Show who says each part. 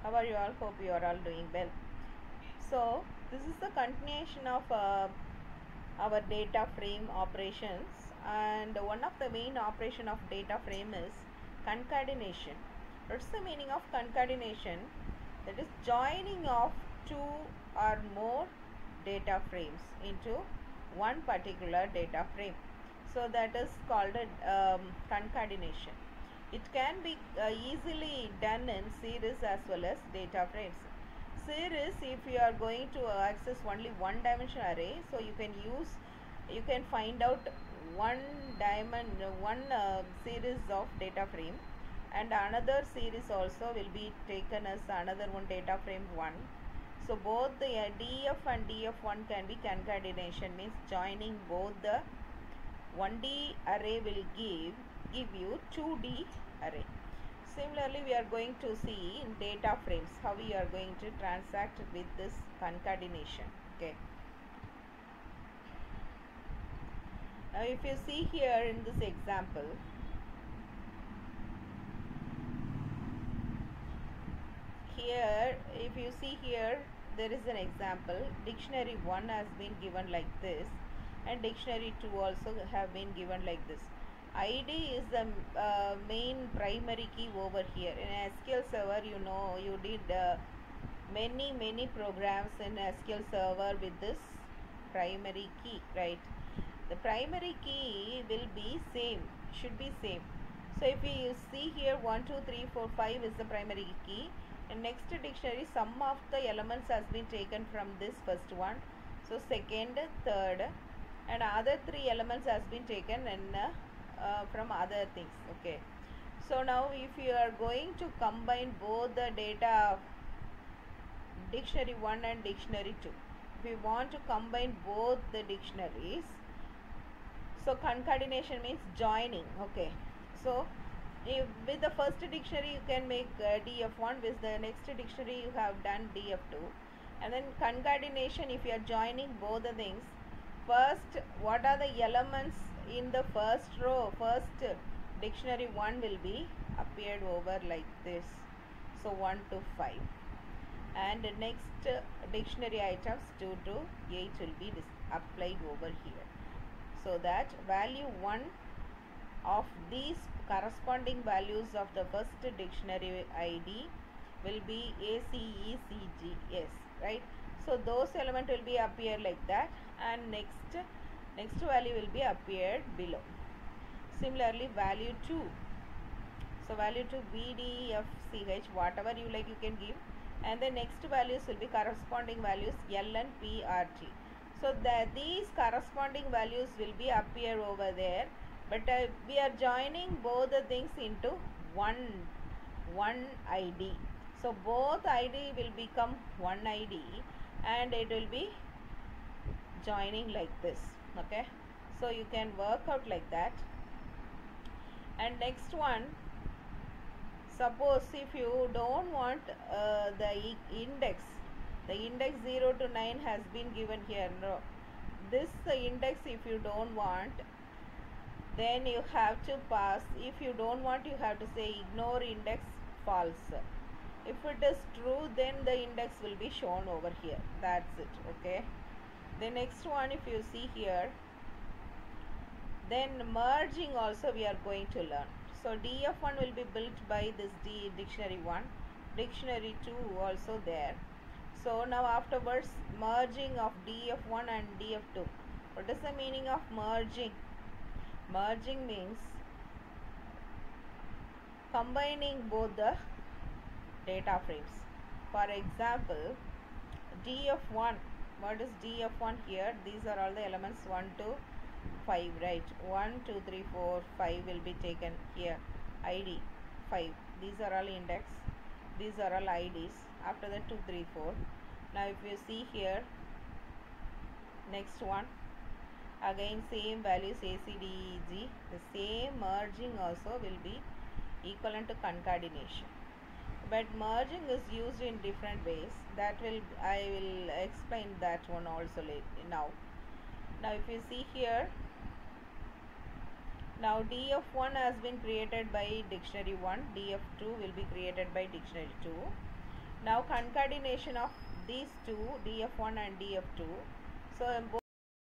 Speaker 1: How are you all? Hope you are all doing well. So this is the continuation of our data frame operations, and one of the main operation of data frame is concatenation. What's the meaning of concatenation? That is joining of two or more data frames into one particular data frame. So that is called a concatenation. It can be easily done in series as well as data frames. Series, if you are going to access only one dimension array, so you can find out one series of data frame, and another series also will be taken as another one data frame 1. So both the df and df1 can be concatenation, means joining both the 1D array will give you 2D array. Similarly, we are going to see in data frames how we are going to transact with this concatenation. Okay. Now, if you see here in this example, here if you see here, there is an example. Dictionary 1 has been given like this, and dictionary 2 also have been given like this. ID is the main primary key over here. In SQL Server, you did many programs in SQL Server with this primary key, right? The primary key will be same, should be same. So if you see here 1 2 3 4 5 is the primary key, and next dictionary sum of the elements has been taken from this first one. So second, third, and other three elements has been taken and from other things. Okay. So now if you are going to combine both the data dictionary 1 and dictionary 2, if we want to combine both the dictionaries, so concatenation means joining. Okay. So with the first dictionary you can make df1, with the next dictionary you have done df2, and then concatenation, if you are joining both the things, first what are the elements in the first row, first dictionary 1 will be appeared over like this, so 1 to 5, and next dictionary items 2 to 8 will be applied over here, so that value 1 of these corresponding values of the first dictionary ID will be ACECGS, right? So those element will be appear like that, and next value will be appeared below. Similarly, value 2, so value 2 BDFCH, whatever you like you can give, and the next values will be corresponding values LN PRT. So these corresponding values will be appear over there, but we are joining both the things into one ID. So both ID will become one ID, and it will be joining like this. Okay. So you can work out like that. And next one, suppose if you don't want the index 0 to 9 has been given here. No, this index if you don't want, then you have to pass. If you don't want, you have to say ignore index false. If it is true, then the index will be shown over here. That's it. Okay. The next one, if you see here, then merging also we are going to learn. So df1 will be built by this dictionary 1, dictionary 2 also there. So now afterwards, merging of df1 and df2. What is the meaning of merging? Merging means combining both the data frames. For example, df1, what is df1 here? These are all the elements 1 to 5, right? 1 2 3 4 5 will be taken here. ID 5, these are all index, these are all IDs. After that 2 3 4. Now if you see here, next one, again same values ACDEG. The same merging also will be equivalent to concatenation, but merging is used in different ways. That I will explain that one also later. Now if you see here, now df1 has been created by dictionary 1, df2 will be created by dictionary 2. Now concatenation of these two, df1 and df2. So